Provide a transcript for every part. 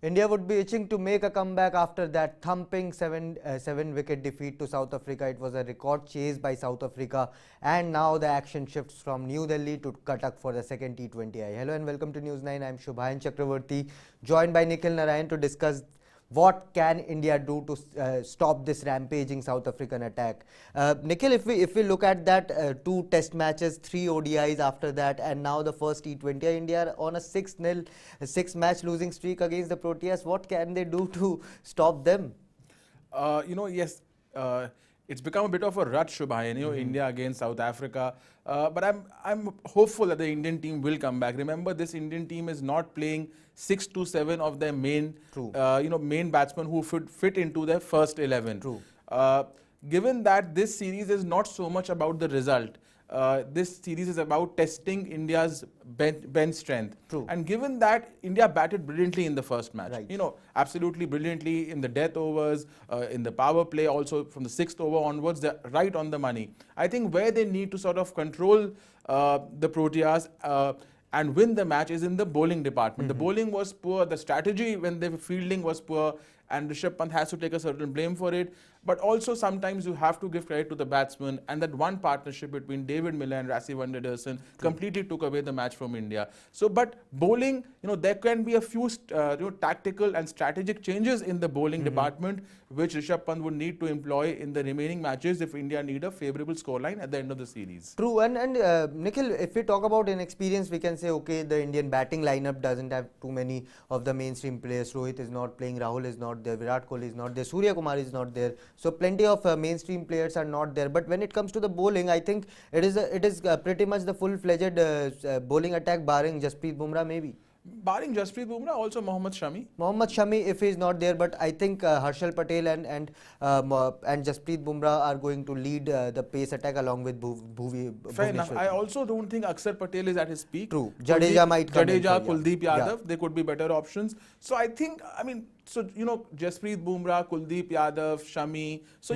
India would be itching to make a comeback after that thumping seven-wicket defeat to South Africa. It was a record chase by South Africa, and now the action shifts from New Delhi to Cuttack for the second T20I. Hello and welcome to News 9. I am Shubhayan Chakravarti, joined by Nikhil Narayan to discuss what can India do to stop this rampaging South African attack. Nikhil, if we look at that, 2 test matches, 3 ODIs after that, and now the first T20, India on a 6-0, 6-match losing streak against the Proteas. What can they do to stop them? Yes, it's become a bit of a rut, Shubhayan, India against South Africa. But I'm hopeful that the Indian team will come back. Remember, this Indian team is not playing 6 to 7 of their main, main batsmen who fit into their first 11. True. Given that this series is not so much about the result, this series is about testing India's bench strength. True. And given that India batted brilliantly in the first match, right. Absolutely brilliantly in the death overs, in the power play, also from the 6th over onwards, they're right on the money. I think where they need to sort of control the Proteas and win the match is in the bowling department. The bowling was poor, the strategy when they were fielding was poor, and Rishabh Pant has to take a certain blame for it. But also sometimes you have to give credit to the batsman, and that one partnership between David Miller and Rassie van der Dussen completely took away the match from India. So, but bowling, there can be a few tactical and strategic changes in the bowling department, which Rishabh Pant would need to employ in the remaining matches if India need a favourable scoreline at the end of the series. True, and Nikhil, if we talk about inexperience, we can say, okay, the Indian batting lineup doesn't have too many of the mainstream players. Rohit is not playing, Rahul is not there, Virat Kohli is not there, Surya Kumar is not there. So plenty of mainstream players are not there. But when it comes to the bowling, I think it is pretty much the full-fledged bowling attack, barring Jasprit Bumrah maybe. Barring Jasprit Bumrah, also Mohammad Shami. Mohammad Shami, if he is not there, but I think Harshal Patel and Jasprit Bumrah are going to lead the pace attack along with Bhuvi. Fair enough. I also don't think Akshar Patel is at his peak. True. Jadeja might come in. Kuldeep Yadav, they could be better options. So I think, Jasprit Bumrah, Kuldeep Yadav, Shami. So,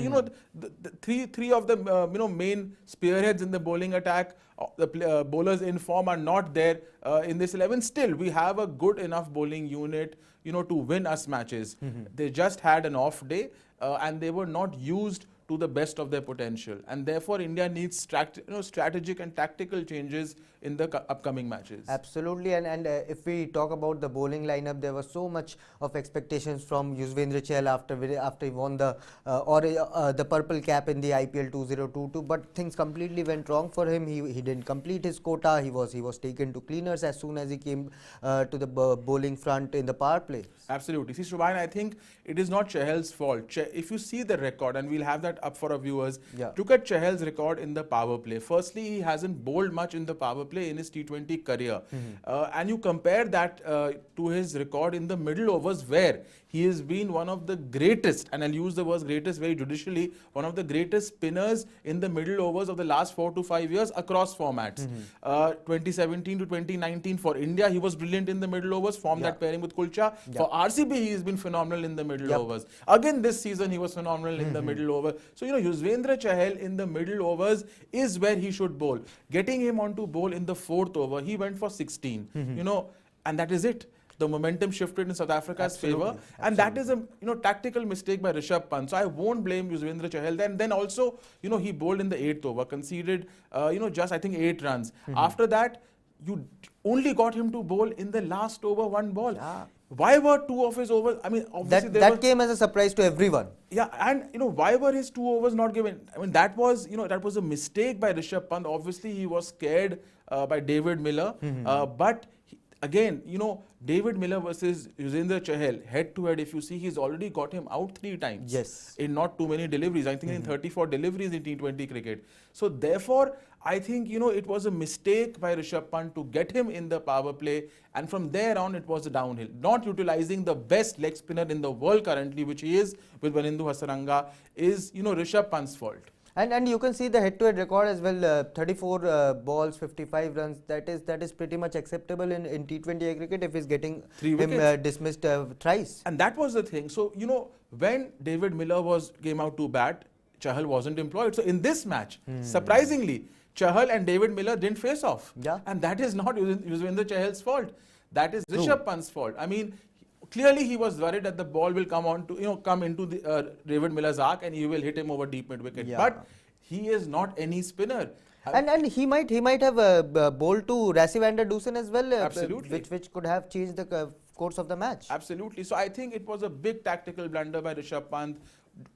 the three of the, main spearheads in the bowling attack, the bowlers in form are not there in this 11. Still, we have a good enough bowling unit, to win us matches. They just had an off day and they were not used to the best of their potential, and therefore India needs strategic and tactical changes in the upcoming matches. Absolutely, and if we talk about the bowling lineup, there was so much of expectations from Yuzvendra Chahal after he won the purple cap in the IPL 2022, but things completely went wrong for him. He didn't complete his quota. He was taken to cleaners as soon as he came to the bowling front in the power play. Absolutely. See, Shubhayan, I think it is not Chahal's fault. If you see the record, and we'll have that up for our viewers, look at Chahal's record in the power play. Firstly, he hasn't bowled much in the power play in his T20 career. And you compare that to his record in the middle overs, where he has been one of the greatest, and I'll use the word greatest very judicially, one of the greatest spinners in the middle overs of the last 4 to 5 years across formats. 2017 to 2019 for India, he was brilliant in the middle overs, formed that pairing with Kulcha. For RCB, he has been phenomenal in the middle overs. Again, this season, he was phenomenal in the middle over. So, Yuzvendra Chahal in the middle overs is where he should bowl. Getting him on to bowl in the 4th over, he went for 16, and that is it. The momentum shifted in South Africa's favour, and that is a tactical mistake by Rishabh Pant. So I won't blame Yuzvendra Chahal. Then also he bowled in the 8th over, conceded just I think 8 runs. After that, you only got him to bowl in the last over 1 ball. Why were 2 of his overs? I mean, obviously that came as a surprise to everyone. Yeah, and why were his 2 overs not given? I mean, that was a mistake by Rishabh Pant. Obviously, he was scared by David Miller, but again, David Miller versus Yuzvendra Chahal, head-to-head, if you see, he's already got him out 3 times. Yes. In not too many deliveries. I think in 34 deliveries in T20 cricket. So, therefore, I think, it was a mistake by Rishabh Pant to get him in the power play. And from there on, it was a downhill. Not utilizing the best leg spinner in the world currently, which he is with Vanindu Hasaranga, is, Rishabh Pant's fault. And you can see the head-to-head record as well, 34 balls, 55 runs. That is pretty much acceptable in T20I cricket if he's getting him dismissed thrice. And that was the thing. So, when David Miller came out to bat, Chahal wasn't employed. So, in this match, surprisingly, Chahal and David Miller didn't face off. Yeah. And that is not Yuzvendra Chahal's fault. That is Rishabh Pant's fault. I mean, Clearly, he was worried that the ball will come into the David Miller's arc and he will hit him over deep mid wicket. Yeah. But he is not any spinner. And he might have bowled to Rassie van der Dusen as well, Absolutely. which could have changed the course of the match. Absolutely. So I think it was a big tactical blunder by Rishabh Pant,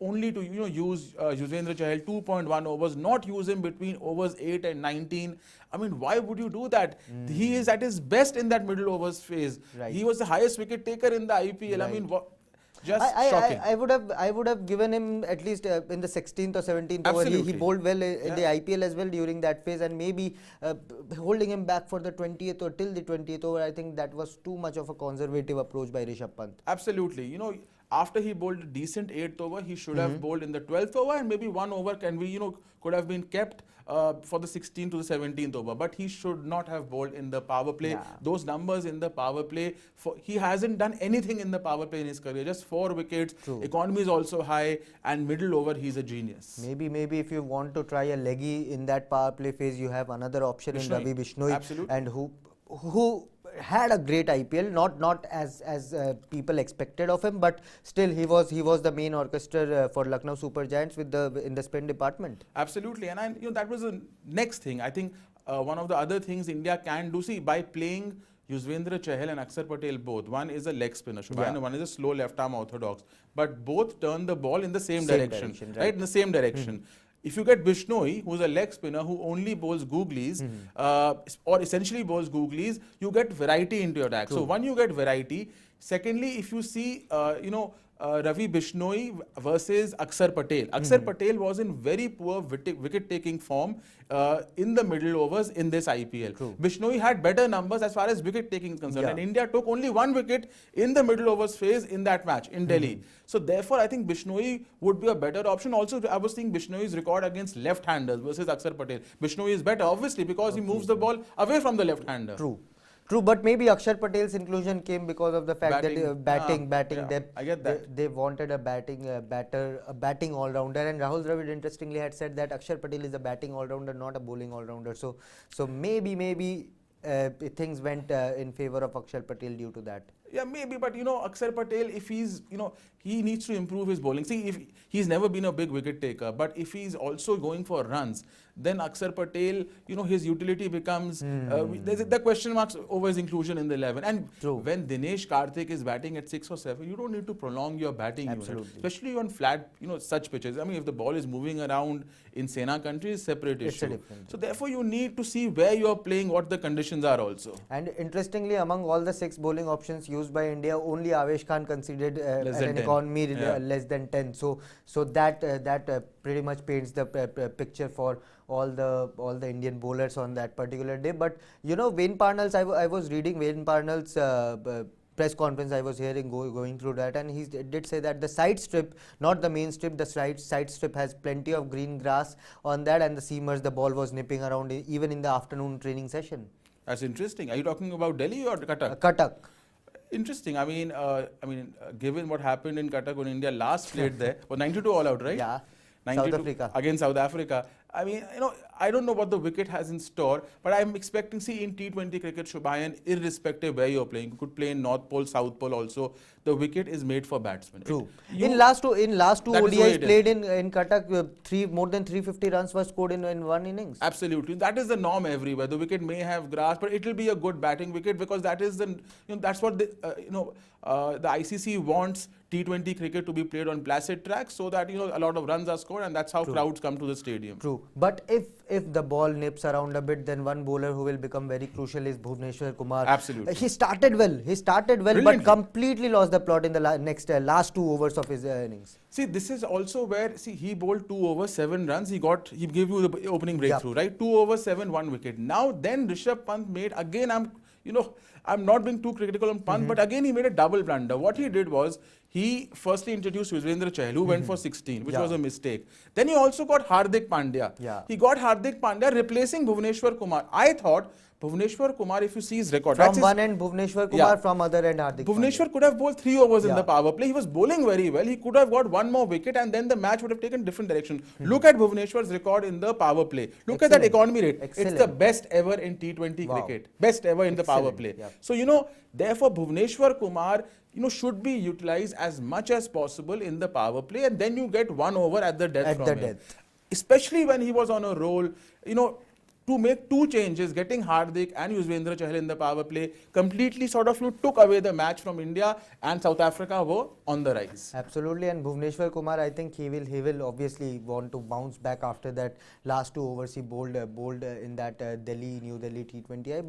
only to use Yuzvendra Chahal 2.1 overs, not use him between overs 8 and 19. I mean, why would you do that? He is at his best in that middle overs phase. Right. He was the highest wicket taker in the IPL. Right. I mean, shocking. I would have given him at least in the 16th or 17th over. He bowled well in the IPL as well during that phase, and maybe holding him back for the 20th or till the 20th over, I think that was too much of a conservative approach by Rishabh Pant. Absolutely. You know, after he bowled a decent 8th over, he should have bowled in the 12th over, and maybe 1 over could have been kept for the 16th to the 17th over. But he should not have bowled in the power play. Yeah. Those numbers in the power play, he hasn't done anything in the power play in his career. Just 4 wickets. True. Economy is also high, and middle over, he's a genius. Maybe if you want to try a leggy in that power play phase, you have another option in Ravi Bishnoi. Absolutely. And who had a great IPL, not as people expected of him, but still he was the main orchestra for Lucknow Super Giants in the spin department. Absolutely, and that was the next thing. I think one of the other things India can do, see, by playing Yuzvendra Chahal and Akshar Patel both, one is a leg spinner, and one is a slow left arm orthodox, but both turn the ball in the same direction, right? In the same direction. If you get Bishnoi, who's a leg spinner who only bowls googlies, or essentially bowls googlies, you get variety into your attack. So one, you get variety. Secondly, if you see, Ravi Bishnoi versus Akshar Patel. Akshar Patel was in very poor wicket-taking form in the middle overs in this IPL. Bishnoi had better numbers as far as wicket-taking is concerned. And India took only 1 wicket in the middle overs phase in that match in Delhi. So therefore, I think Bishnoi would be a better option. Also, I was seeing Bishnoi's record against left-handers versus Akshar Patel. Bishnoi is better, obviously, because he moves the ball away from the left-hander. True, but maybe Akshar Patel's inclusion came because of the fact that batting depth. I get that. They wanted a batting all-rounder, and Rahul Dravid interestingly had said that Akshar Patel is a batting all-rounder, not a bowling all-rounder. So maybe things went in favor of Akshar Patel due to that. Yeah, maybe, but Akshar Patel, if he's, he needs to improve his bowling. See, if he's never been a big wicket taker, but if he's also going for runs, then Akshar Patel, his utility becomes, there's the question marks over his inclusion in the 11. And when Dinesh Karthik is batting at 6 or 7, you don't need to prolong your batting unit, especially on flat, such pitches. I mean, if the ball is moving around in Sena country, it's a separate issue. So therefore, you need to see where you're playing, what the conditions are also. And interestingly, among all the 6 bowling options used by India, only Avesh Khan considered an economy less than 10. So that pretty much paints the picture for all the Indian bowlers on that particular day. But Wayne Parnell's, I was reading Wayne Parnell's press conference. I was hearing going through that, and he did say that the side strip, not the main strip, the side strip has plenty of green grass on that, and the seamers, the ball was nipping around even in the afternoon training session. That's interesting. Are you talking about Delhi or Cuttack? Cuttack. Interesting. I mean, given what happened in Cuttack when India last played there, was 92 all out, right? Yeah. 92 South Africa. Against South Africa. I mean, I don't know what the wicket has in store, but I'm expecting, see, in T20 cricket, Shubhayan, irrespective where you're playing, you could play in North Pole, South Pole also, the wicket is made for batsmen. True. In last two ODIs played in Cuttack, more than 350 runs were scored in one innings. Absolutely. That is the norm everywhere. The wicket may have grass, but it will be a good batting wicket, because that is that's what the ICC wants T20 cricket to be played on placid tracks, so that a lot of runs are scored, and that's how crowds come to the stadium. True. But if the ball nips around a bit, then one bowler who will become very crucial is Bhuvneshwar Kumar. Absolutely. He started well, but completely lost the plot in the last 2 overs of his innings. See, this is also where, he bowled 2 overs, 7 runs. He gave you the opening breakthrough, right? 2 overs, 7, 1 wicket. Now then Rishabh Pant made, again, I'm not being too critical on Pant, but again he made a double blunder. What he did was, he firstly introduced Yuzvendra Chahal, who went for 16, which was a mistake. Then he also got Hardik Pandya. He got Hardik Pandya replacing Bhuvneshwar Kumar. I thought Bhuvneshwar Kumar, if you see his record, from one end Bhuvneshwar Kumar, from other end Hardik Bhuvneshwar could have bowled 3 overs in the power play. He was bowling very well. He could have got one more wicket and then the match would have taken different direction. Look at Bhuvneshwar's record in the power play. Look at that economy rate. It's the best ever in T20 cricket. Best ever in the power play. So, therefore Bhuvneshwar Kumar, should be utilized as much as possible in the power play, and then you get 1 over at the death from him. Especially when he was on a roll, to make 2 changes, getting Hardik and Yuzvendra Chahal in the power play, completely sort of took away the match from India, and South Africa were on the rise. Absolutely, and Bhuvneshwar Kumar, I think he will obviously want to bounce back after that last 2 overs he bowled in that New Delhi T20I.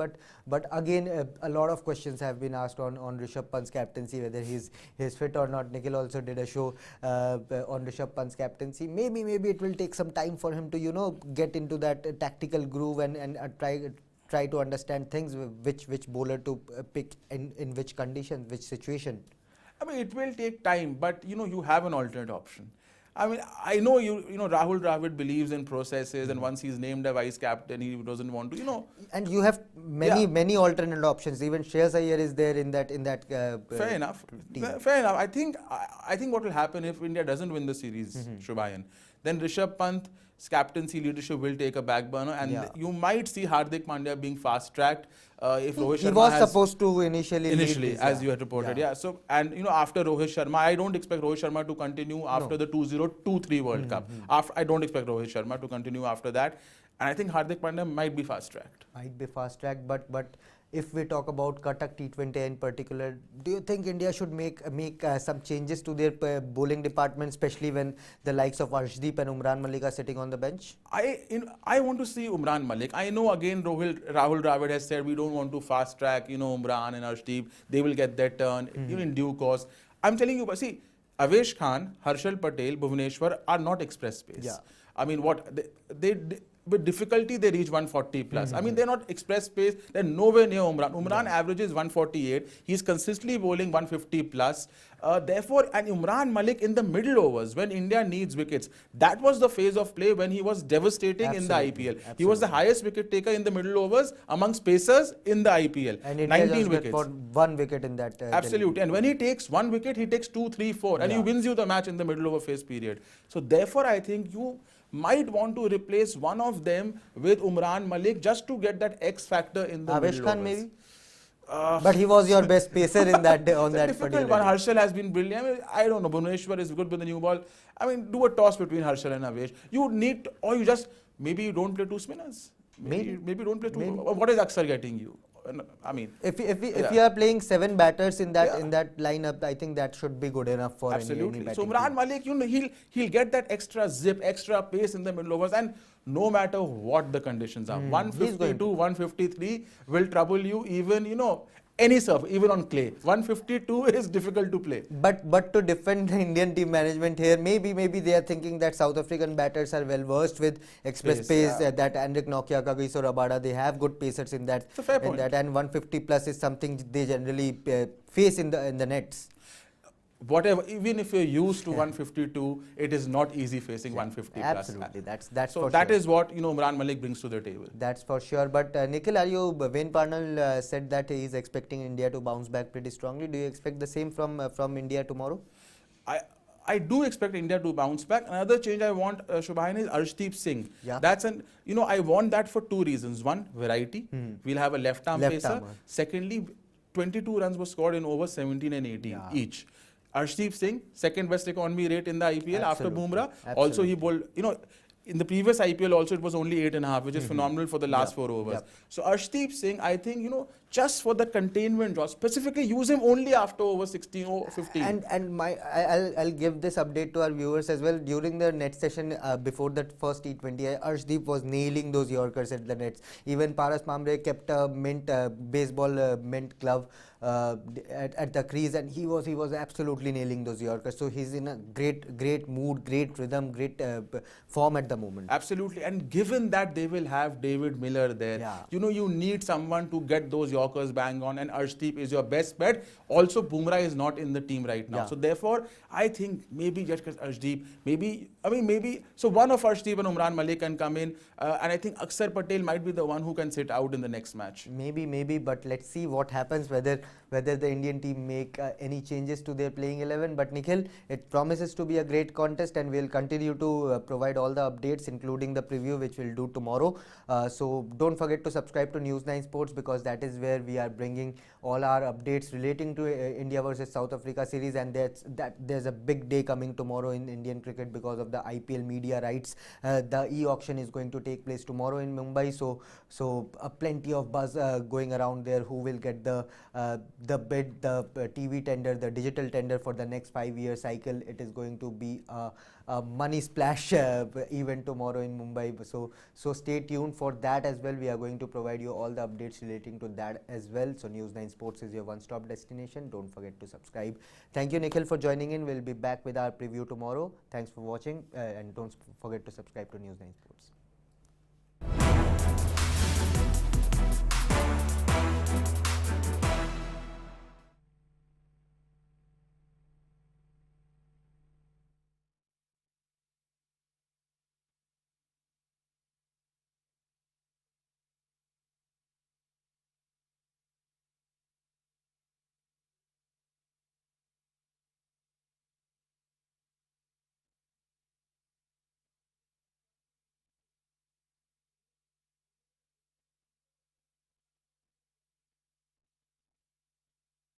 But again, a lot of questions have been asked on Rishabh Pant's captaincy, whether he's fit or not. Nikhil also did a show on Rishabh Pant's captaincy. Maybe it will take some time for him to get into that tactical groove and try to understand things, which bowler to pick in which conditions, which situation. I mean, it will take time, but you have an alternate option. I mean, I know Rahul Dravid believes in processes, and once he's named a vice captain, he doesn't want to, And you have many alternate options. Even Shreyas Iyer is there in that. Fair enough. Fair enough. I think what will happen if India doesn't win the series, Shubhayan, then Rishabh Pant's captaincy leadership will take a back burner, and you might see Hardik Pandya being fast-tracked if Rohit Sharma he was supposed to initially lead, as you had reported. So, and after Rohit Sharma, I don't expect Rohit Sharma to continue after the 2023 World Cup. I don't expect Rohit Sharma to continue after that, and I think Hardik Pandya might be fast-tracked. But if we talk about Cuttack T20 in particular, do you think India should make some changes to their bowling department, especially when the likes of Arshdeep and Umran Malik are sitting on the bench? I want to see Umran Malik. I know again Rahul Dravid has said we don't want to fast track Umran and Arshdeep. They will get their turn in due course. I'm telling you, but see, Avesh Khan, Harshal Patel, Bhuvneshwar are not express pace. I mean, with difficulty they reach 140 plus. I mean, they're not express pace. They're nowhere near Umran. Umran averages 148. He's consistently bowling 150 plus. Therefore, and Umran Malik in the middle overs, when India needs wickets, that was the phase of play when he was devastating in the IPL. He was the highest wicket taker in the middle overs amongst pacers in the IPL. And India 19 wickets. For 1 wicket in that. Absolutely. And when he takes 1 wicket, he takes 2, 3, 4, and he wins you the match in the middle over phase period. So therefore, I think you might want to replace one of them with Umran Malik just to get that X factor in the Avesh middle Khan overs. Maybe? But he was your best pacer in that day, on that particular one. Harshal has been brilliant. I mean, I don't know. Bhuvneshwar is good with the new ball. I mean, do a toss between Harshal and Avesh. You need, or you just, maybe you don't play 2 spinners. Maybe don't play 2. What is Aksar getting you? I mean, if you are playing 7 batters in that lineup, I think that should be good enough for any batting. So Umran Malik, he'll get that extra zip, extra pace in the middle overs, and no matter what the conditions are, 152, 153 will trouble you even any surf, even on clay. 152 is difficult to play. But to defend the Indian team management here, maybe they are thinking that South African batters are well versed with express pace. That Andrik Nokia, Kagiso Rabada, they have good pacers in that. It's a fair point. And 150 plus is something they generally face in the nets. Whatever, even if you're used to 152, it is not easy facing 150 plus. Absolutely, that's so for that sure. is what Umran Malik brings to the table. That's for sure. But Nikhil, Wayne Parnell said that he is expecting India to bounce back pretty strongly. Do you expect the same from India tomorrow? I do expect India to bounce back. Another change I want, Shubhayan, is Arshdeep Singh. That's I want that for 2 reasons. One, variety. We'll have a left-arm pacer. Secondly, 22 runs were scored in over 17 and 18 each. Arshdeep Singh, second best economy rate in the IPL after Bumrah. Also, he bowled, in the previous IPL also it was only 8.5, which is phenomenal for the last 4 overs. So Arshdeep Singh, I think, just for the containment draw, specifically use him only after over 16 or 15. And I'll give this update to our viewers as well. During the net session before that first T20, Arshdeep was nailing those Yorkers at the nets. Even Paras Mamre kept a baseball mint glove at the crease, and he was absolutely nailing those Yorkers. So he's in a great mood, great rhythm, great form at the moment. Absolutely. And given that they will have David Miller there, you need someone to get those Yorkers bang on, and Arshdeep is your best bet. Also, Bumrah is not in the team right now. So therefore, I think maybe just because Arshdeep, maybe, so one of Arshdeep and Umran Malik can come in, and I think Akshar Patel might be the one who can sit out in the next match. Maybe, but let's see what happens, whether the Indian team make any changes to their playing 11. But Nikhil, it promises to be a great contest, and we'll continue to provide all the updates, including the preview, which we'll do tomorrow. So don't forget to subscribe to News9 Sports, because that is where we are bringing all our updates relating to India versus South Africa series. And there's a big day coming tomorrow in Indian cricket because of the IPL media rights. The e-auction is going to take place tomorrow in Mumbai, so plenty of buzz going around there. Who will get the bid, the TV tender, the digital tender for the next 5-year cycle? It is going to be a money splash event tomorrow in Mumbai. So stay tuned for that as well. We are going to provide you all the updates relating to that as well. So News9 Sports is your one-stop destination. Don't forget to subscribe. Thank you, Nikhil, for joining in. We'll be back with our preview tomorrow. Thanks for watching, and don't forget to subscribe to News9 Sports.